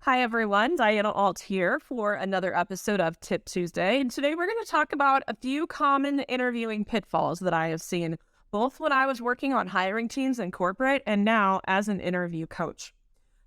Hi everyone, Diana Alt here for another episode of Tip Tuesday. And today we're going to talk about a few common interviewing pitfalls that I have seen both when I was working on hiring teams in corporate and now as an interview coach.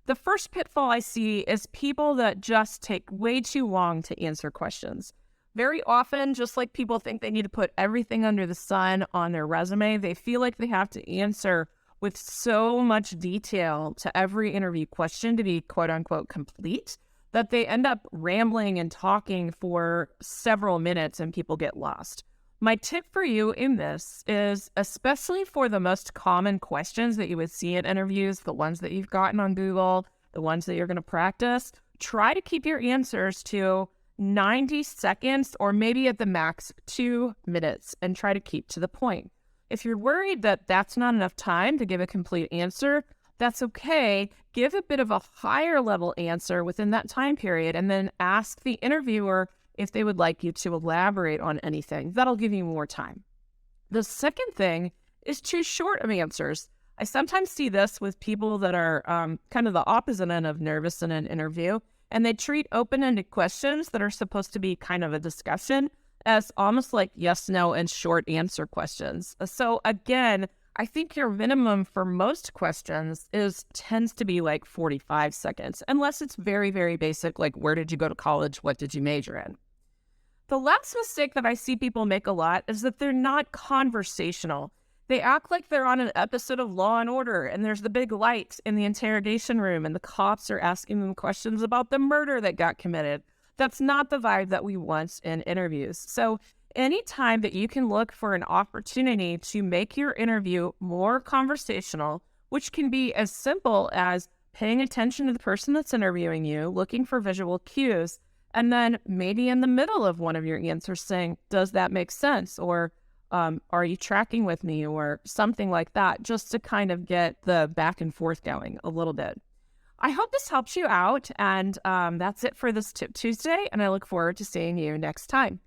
The first pitfall I see is people that just take way too long to answer questions. Very often, just like people think they need to put everything under the sun on their resume, they feel like they have to answer with so much detail to every interview question to be quote unquote complete that they end up rambling and talking for several minutes and people get lost. My tip for you in this is, especially for the most common questions that you would see in interviews, the ones that you've gotten on Google, the ones that you're going to practice, try to keep your answers to 90 seconds or maybe at the max 2 minutes and try to keep to the point. If you're worried that that's not enough time to give a complete answer, that's okay. Give a bit of a higher level answer within that time period and then ask the interviewer if they would like you to elaborate on anything. That'll give you more time. The second thing is too short of answers. I sometimes see this with people that are kind of the opposite end of nervous in an interview, and they treat open-ended questions that are supposed to be kind of a discussion as almost like yes, no, and short answer questions. So again, I think your minimum for most questions tends to be like 45 seconds, unless it's very, very basic, like where did you go to college? What did you major in? The last mistake that I see people make a lot is that they're not conversational. They act like they're on an episode of Law and Order and there's the big light in the interrogation room and the cops are asking them questions about the murder that got committed. That's not the vibe that we want in interviews. So anytime that you can look for an opportunity to make your interview more conversational, which can be as simple as paying attention to the person that's interviewing you, looking for visual cues, and then maybe in the middle of one of your answers saying, does that make sense? Or are you tracking with me? Or something like that, just to kind of get the back and forth going a little bit. I hope this helps you out, and that's it for this Tip Tuesday, and I look forward to seeing you next time.